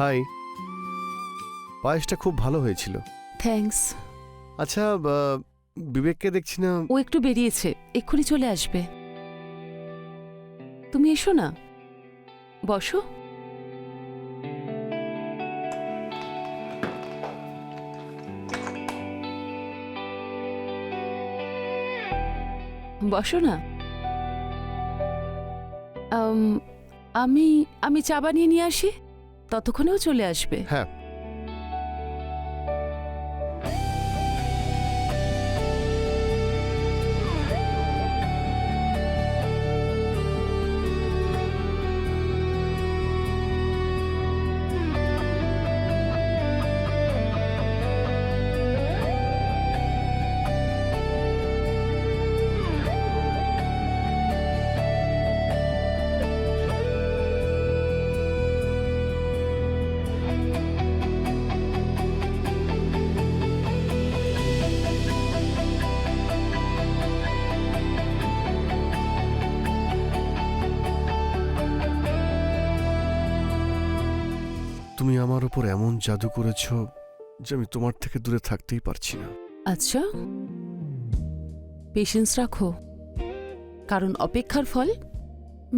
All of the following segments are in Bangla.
হাই। পায়েসটা খুব ভালো হয়েছিল। থ্যাঙ্কস। আচ্ছা, বিবেককে দেখছি না। ও একটু বেরিয়েছে, এক্ষুনি চলে আসবে। তুমি এসো না, বসো। বসো না। আমি আমি চা বানিয়ে নিয়ে আসি, ততক্ষণেও চলে আসবে। হ্যাঁ। তুমি আমার উপর এমন জাদু করেছ যে আমি তোমার থেকে দূরে থাকতেই পারছি না। আচ্ছা, পেশেন্স রাখো, কারণ অপেক্ষার ফল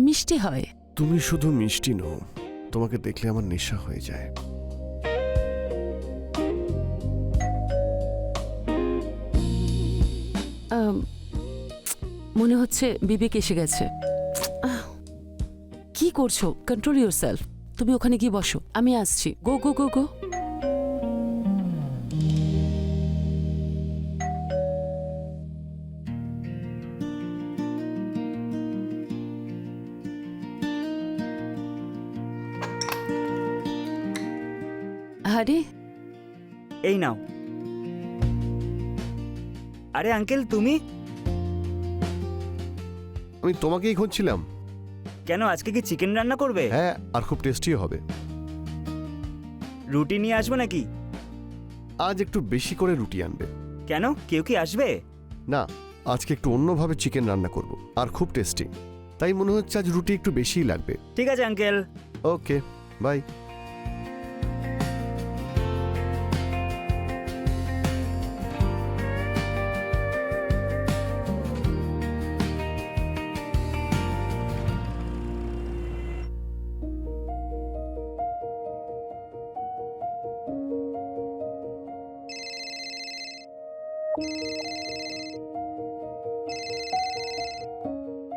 মিষ্টি হয়। তুমি শুধু মিষ্টি নও, তোমাকে দেখলে আমার নেশা হয়ে যায়। মনে হচ্ছে বিবেক এসে গেছে। কি করছো? Control yourself. তুমি ওখানে গিয়ে বসো, আমি আসছি। গো গো গো গো। আরে এই নাও। আরে আঙ্কেল, তুমি? আমি তোমাকেই খুঁজছিলাম। কেন, আজকে কি চিকেন রান্না করবে? হ্যাঁ, আর খুব টেস্টিও হবে। রুটি নিয়ে আসবো নাকি? আজ একটু বেশি করে রুটি আনবে। কেন, কেউ কি আসবে? না, আজকে একটু অন্যভাবে চিকেন রান্না করব, আর খুব টেস্টি। তাই মনে হচ্ছে আজ রুটি একটু বেশিই লাগবে। ঠিক আছে uncle. Okay, bye.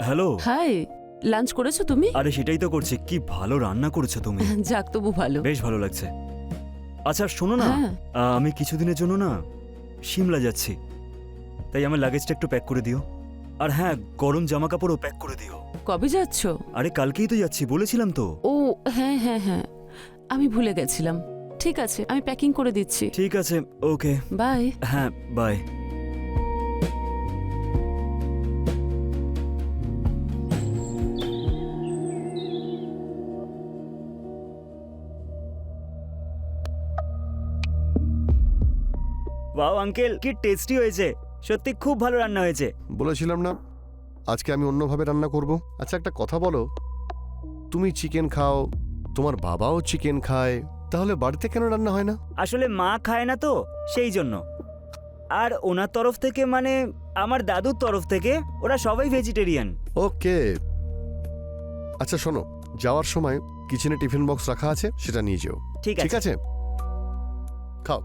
Hello. Hi, lunch করেছো তুমি? আরে সেটাই তো করছি। কি ভালো রান্না করেছো তুমি। যাক, তবু ভালো। বেশ ভালো লাগছে। আচ্ছা শোনো না, হ্যাঁ। আমি কিছুদিনের জন্য না সিমলা যাচ্ছি, তাই আমার লাগেজটা একটু প্যাক করে দিও। আর হ্যাঁ, গরম জামা কাপড়ও প্যাক করে দিও। কবে যাচ্ছো? আরে কালকেই তো যাচ্ছি, বলেছিলাম তো। ও হ্যাঁ হ্যাঁ হ্যাঁ, আমি ভুলে গেছিলাম। ঠিক আছে, আমি প্যাকিং করে দিচ্ছি। ঠিক আছে, ওকে। বাই। হ্যাঁ, বাই। ওয়াও আঙ্কেল, কি টেস্টি হয়েছে। সত্যি খুব ভালো রান্না হয়েছে। বলেছিলাম না আজকে আমি অন্যভাবে রান্না করব। আচ্ছা, একটা কথা বলো, তুমি চিকেন খাও, তোমার বাবাও চিকেন খায়, তাহলে বাড়িতে কেন রান্না হয় না? আসলে মা খায় না তো, সেই জন্য। আর ওনার তরফ থেকে, মানে আমার দাদুর তরফ থেকে, ওরা সবাই ভেজিটেরিয়ান। ওকে। আচ্ছা শোনো, যাওয়ার সময় কিচেনে টিফিন বক্স রাখা আছে, সেটা নিয়ে যেও। ঠিক ঠিক আছে, খাও।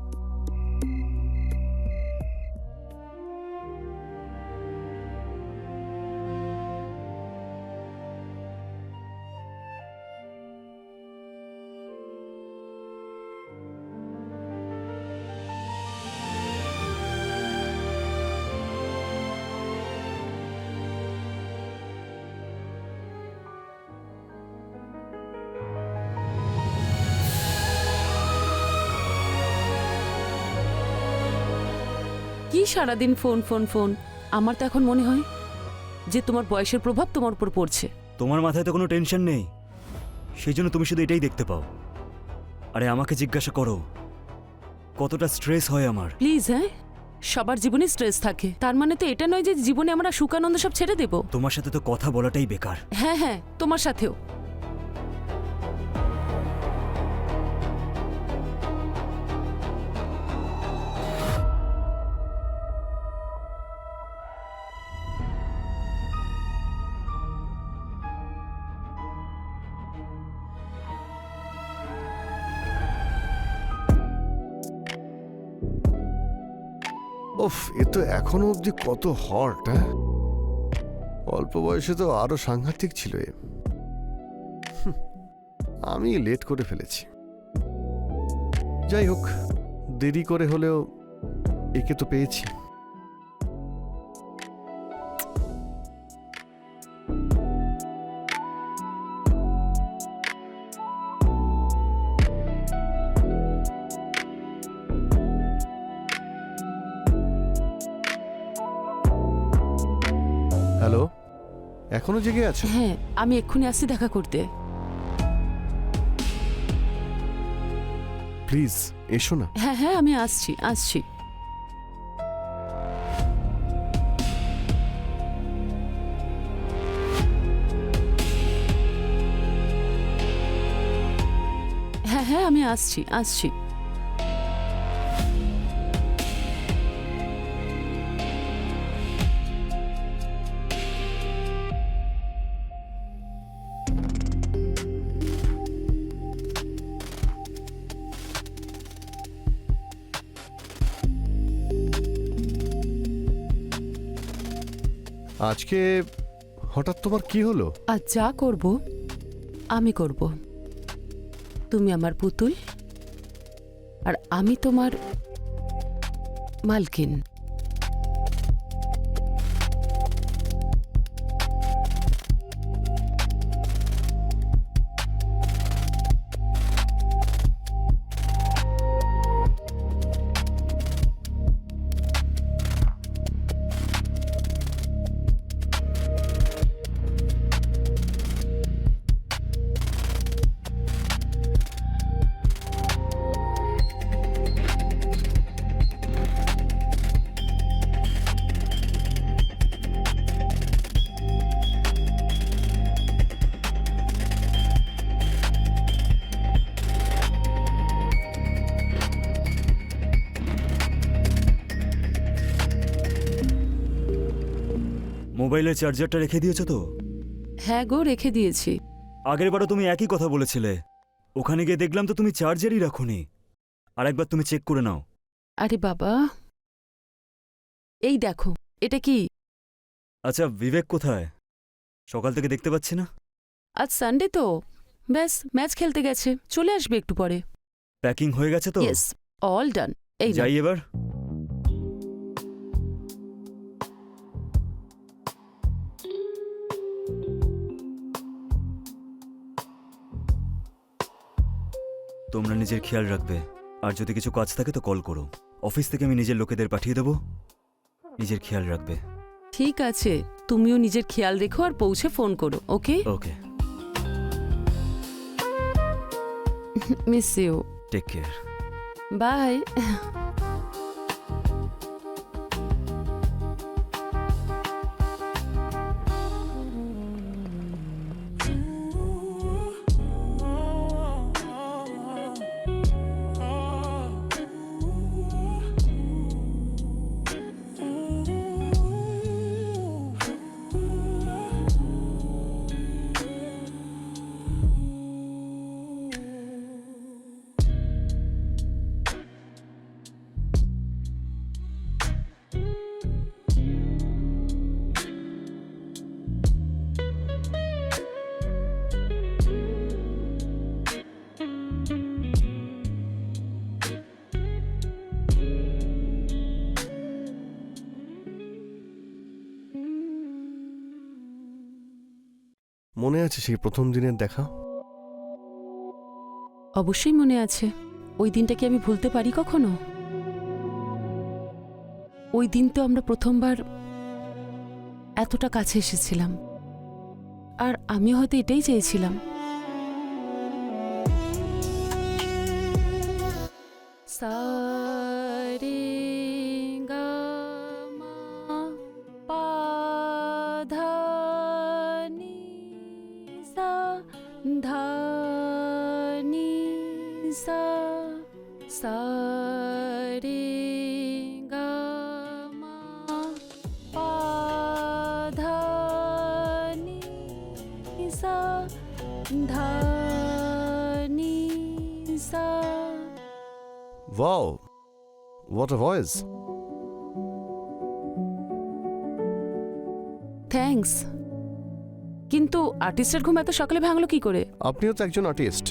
কি সারাদিন ফোন ফোন ফোন। আমার তো এখন মনে হয় যে তোমার বয়সের প্রভাব তোমার উপর পড়ছে। তোমার মাথায় তো কোনো টেনশন নেই, সেই জন্য তুমি শুধু এটাই দেখতে পাও। আরে আমাকে জিজ্ঞাসা করো কতটা স্ট্রেস হয় আমার। প্লিজ, হ্যাঁ, সবার জীবনে স্ট্রেস থাকে, তার মানে তো এটা নয় যে জীবনে আমরা সুখানন্দ সব ছেড়ে দেব। তোমার সাথে তো কথা বলাটাই বেকার। হ্যাঁ হ্যাঁ, তোমার সাথেও। ওফ, এ তো এখনো অব্দি কত হট। হ্যাঁ, অল্প বয়সে তো আরো সাংঘাতিক ছিল এ। আমি লেট করে ফেলেছি। যাই হোক, দেরি করে হলেও একে তো পেয়েছি। হ্যালো, এখনো জেগে আছো? হ্যাঁ, আমি এক্ষুনি আসছি দেখা করতে। প্লিজ এসো না। হ্যাঁ হ্যাঁ, আমি আসছি আসছি। হ্যাঁ হ্যাঁ, আমি আসছি আসছি। আজকে হঠাৎ তোমার কি হলো? আর যা করব আমি করব। তুমি আমার পুতুল আর আমি তোমার মালকিন। মোবাইলের চার্জারটা রেখে দিয়েছো তো? হ্যাঁ গো, রেখে দিয়েছি। আগেরবারও তুমি একই কথা বলেছিলে। ওখানে গিয়ে দেখলাম তো তুমি চার্জারই রাখোনি। আরেকবার তুমি চেক করে নাও। আরে বাবা, এই দেখো, এটা কি? আচ্ছা, বিবেক কোথায়? সকাল থেকে দেখতে পাচ্ছি না। আজ সানডে তো, ব্যাস ম্যাচ খেলতে গেছে, চলে আসবে একটু পরে। প্যাকিং হয়ে গেছে তো? Yes, all done. এই নাও। যাই এবার। তোমরা নিজের খেয়াল রাখবে, আর যদি কিছু কাজ থাকে তো কল করো। অফিস থেকে আমি নিজের লোকেদের পাঠিয়ে দেবো। নিজের খেয়াল রাখবে। ঠিক আছে, তুমিও নিজের খেয়াল রেখো আর পৌঁছে ফোন করো। Okay okay, miss you. Take care. Bye. মনে আছে সেই প্রথম দিনের দেখা? অবশ্যই মনে আছে। ওই দিনটা কি আমি ভুলতে পারি কখনো? ওই দিন তো আমরা প্রথমবার এতটা কাছে এসেছিলাম, আর আমি হয়তো এটাই চেয়েছিলাম। সারে গা মা পা ধা নি সা ধা নি সা সারে গা মা পা ধা নি সা ধা নি সা। Wow, what a voice! Thanks, কিন্তু আর্টিস্টের ঘুম এত সকালে ভাঙলো কি করে? আপনিও তো একজন আর্টিস্ট,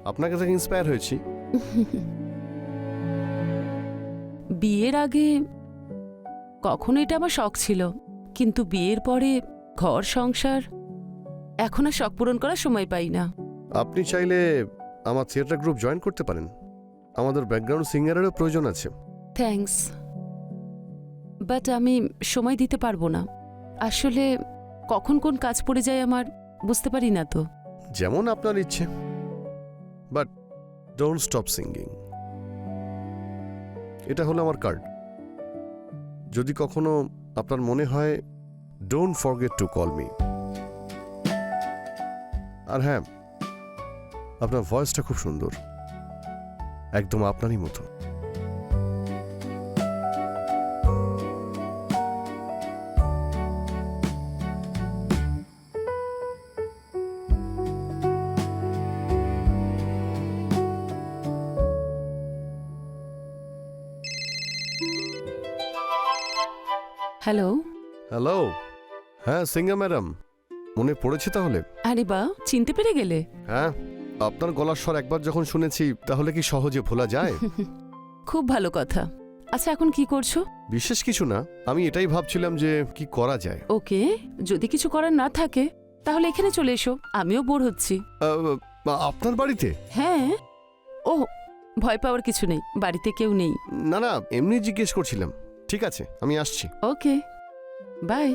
আপনাকে থেকে ইন্সপায়ার হয়েছি। বিয়ের আগে কখনো এটা আমার শখ ছিল, কিন্তু বিয়ের পরে ঘর সংসার, এখন আর শখ পূরণ করার সময় পাই না। আপনি চাইলে আমার থিয়েটার গ্রুপ জয়েন করতে পারেন, আমাদের ব্যাকগ্রাউন্ড সিঙ্গারেরও প্রয়োজন আছে। থ্যাঙ্কস, বাট আমি সময় দিতে পারবো না। আসলে কখন কোন কাজ পড়ে যায় আমার বুঝতে পারি না তো। যেমন আপনার ইচ্ছে, বাট ডোন্ট স্টপ সিঙ্গিং। এটা হলো আমার কার্ড। যদি কখনো আপনার মনে হয়, don't forget to call me. আর হ্যাঁ, আপনার ভয়েসটা খুব সুন্দর, একদম আপনারই মতো। হ্যালো। হ্যালো, হ্যাঁ সিঙ্গার ম্যাডাম, মনে পড়েছে তাহলে? আরে বা, চিনতে পেরে গেলে? হ্যাঁ, আপনার গলার স্বর একবার যখন শুনেছি তাহলে কি সহজে ভোলা যায়? খুব ভালো কথা। আচ্ছা, এখন কি করছো? বিশেষ কিছু না, আমি এটাই ভাবছিলাম যে কি করা যায়। ওকে, যদি কিছু করার না থাকে তাহলে এখানে চলে এসো, আমিও বোর হচ্ছি। আপনার বাড়িতে? হ্যাঁ। ও, ভয় পাওয়ার কিছু নেই, বাড়িতে কেউ নেই। না না, এমনি জিজ্ঞেস করছিলাম। ঠিক আছে, আমি আসছি। ওকে, বাই।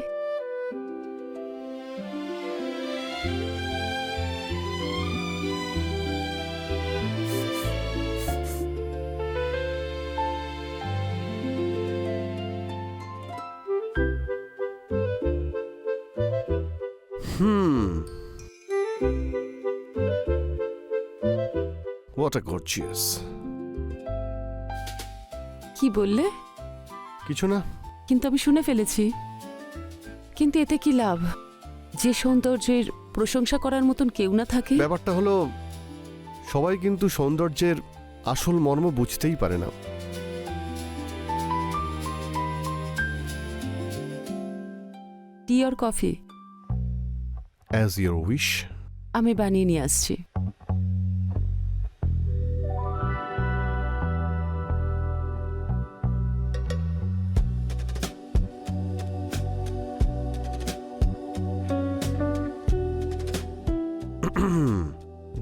What a gorgeous. কি বললে? কিছু না। কিন্তু আমি শুনে ফেলেছি। কিন্তু এতে কি লাভ, যে সৌন্দর্যের প্রশংসা করার মতন কেউ না থাকে? ব্যাপারটা হলো, সবাই কিন্তু সৌন্দর্যের আসল মর্ম বুঝতেই পারে না। টি আর কফি? As your wish. আমি বানিয়ে নিয়ে আসছি।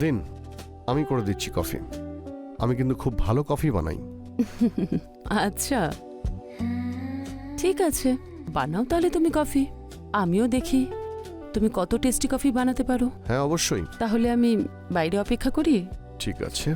দিন, আমি করে দিচ্ছি কফি। আমি কিন্তু খুব ভালো কফি বানাই। আচ্ছা, ঠিক আছে, বানাও তাহলে তুমি কফি, আমিও দেখি তুমি কত টেস্টি কফি বানাতে পারো। হ্যাঁ অবশ্যই। তাহলে আমি বাইরে অপেক্ষা করি। ঠিক আছে।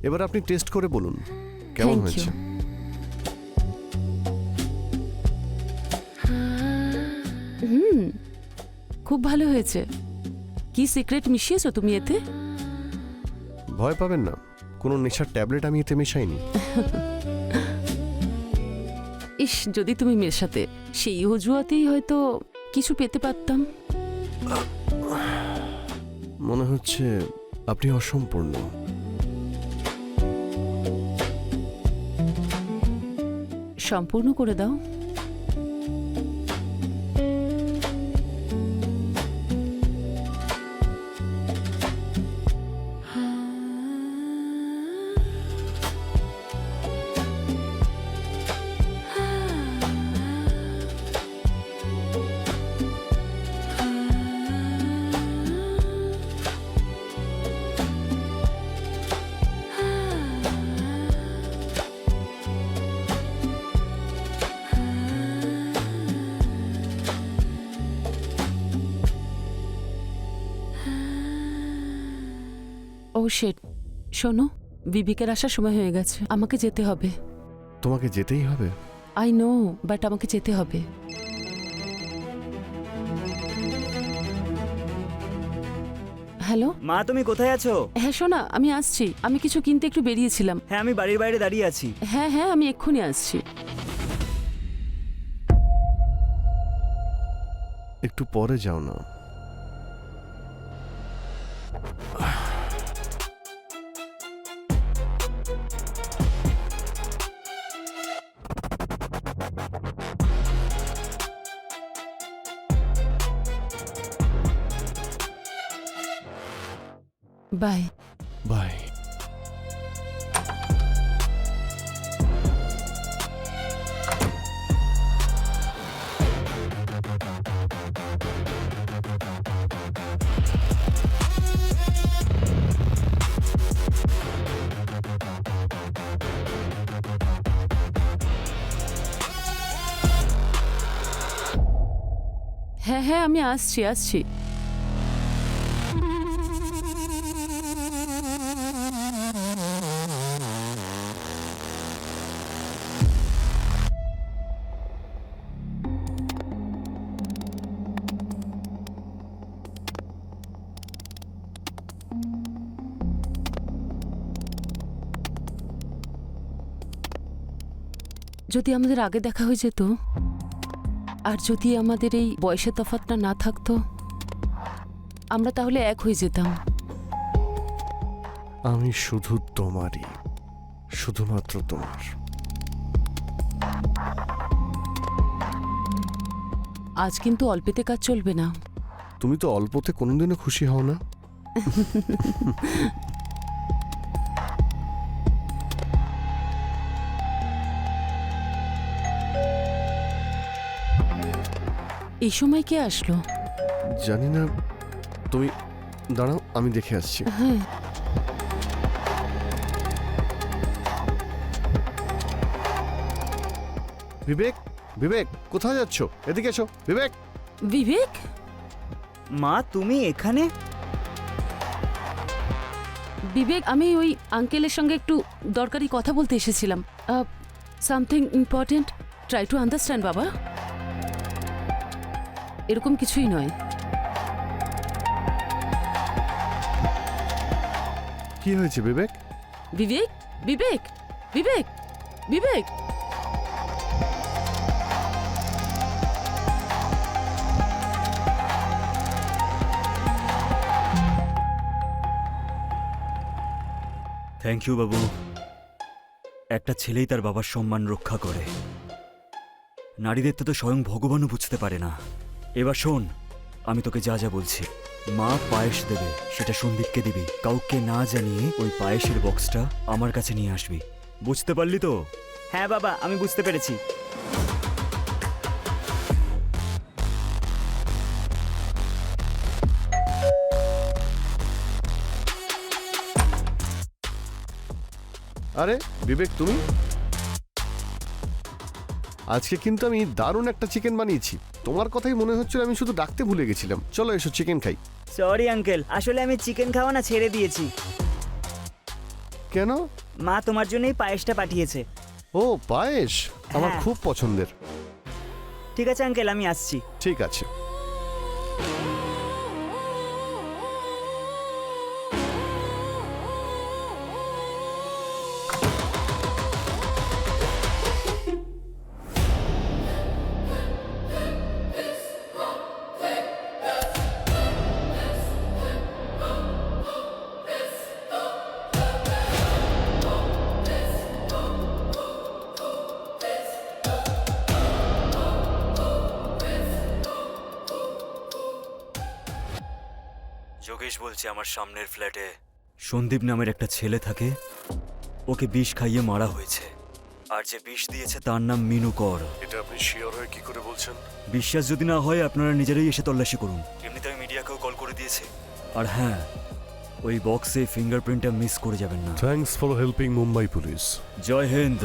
এবার আপনি টেস্ট করে বলুন কেমন Thank হয়েছে। you. খুব ভালো হয়েছে। কি সিক্রেট মিশিয়েছো তুমি এতে? ভয় পাবেন না, কোনো নেশার ট্যাবলেট আমি এতে মেশাইনি। ইস, যদি তুমি মেশাতে, সেই অজুহাতেই হয়তো কিছু পেতে পারতাম। মনে হচ্ছে আপনি অসম্পূর্ণ। সম্পূর্ণ করে দাও। ও শেট, শোনো, বিবিকের আসার সময় হয়ে গেছে, আমাকে যেতে হবে। তোমাকে যেতেই হবে? আই নো, বাট আমাকে যেতে হবে। হ্যালো। মা তুমি কোথায় আছো? হ্যাঁ শোনা, আমি আসছি। আমি কিছু কিনতে একটু বেরিয়েছিলাম। হ্যাঁ আমি বাড়ির বাইরে দাঁড়িয়ে আছি। হ্যাঁ হ্যাঁ, আমি এক্ষুনি আসছি। একটু পরে যাও না। বাই। বাই। হ্যাঁ হ্যাঁ, আমি আসছি আসছি। যদি আমাদের আগে দেখা হয়ে যেত, আর যদি আমাদের এই বয়সের তফাৎটা না থাকতো, আমরা তাহলে এক হয়ে যেতাম। আমি শুধু তোমারই, শুধুমাত্র তোমার। আজ কিন্তু অল্পেতে কাজ চলবে না। তুমি তো অল্পতে কোনোদিনও খুশি হও না। এই সময় কে আসলো? জানি না, তুমি দাঁড়াও, আমি দেখে আসছি। হ্যাঁ। বিবেক, বিবেক কোথায় যাচ্ছ? এদিকে এসো বিবেক। বিবেক, মা তুমি এখানে? বিবেক, আমি ওই আঙ্কেলের সঙ্গে একটু দরকারি কথা বলতে এসেছিলাম। Something important, try to understand বাবা। এরকম কিছুই নয়। কি হয়েছে বিবেক? বিবেক, বিবেক, বিবেক, বিবেক। থ্যাংক ইউ বাবু। একটা ছেলেই তার বাবার সম্মান রক্ষা করে। নারীদের তো স্বয়ং ভগবানও বুঝতে পারে না। এবার শোন, আমি তোকে যা যা বলছি। মা পায়েস দেবে, সেটা সন্দীপকে দিবি। কাউকে না জানিয়ে ওই পায়েসের বক্সটা আমার কাছে নিয়ে আসবি। বুঝতে পারলি তো? হ্যাঁ বাবা, আমি বুঝতে পেরেছি। আরে বিবেক, তুমি? আজকে কিন্তু আমি দারুণ একটা চিকেন বানিয়েছি। তোমার কথাই মনে হচ্ছিল আমি শুধু ডাকতে ভুলে গেছিলাম। চলো এসো চিকেন খাই। সরি আঙ্কেল, আসলে আমি চিকেন খাওয়া না ছেড়ে দিয়েছি। কেন? মা তোমার জন্যই পায়েসটা পাঠিয়েছে। ও পায়েস, আমার হ্যাঁ। খুব পছন্দের। ঠিক আছে আঙ্কেল, আমি আসছি। ঠিক আছে। যোগেশ বলছে আমার সামনের ফ্ল্যাটে সন্দীপ নামের একটা ছেলে থাকে। ওকে বিষ খাইয়ে মারা হয়েছে। আর যে বিষ দিয়েছে তার নাম মিনু কর। এটা আপনি শিওর হয়ে কি করে বলছেন? বিশ্বাস যদি না হয় আপনারা নিজেরাই এসে তল্লাশি করুন। এমনিতে আমি মিডিয়াকেও কল করে দিয়েছি। আর হ্যাঁ, ওই বক্সে ফিঙ্গারপ্রিন্টটা মিস করে যাবেন না। Thanks for helping Mumbai police. জয় হিন্দ।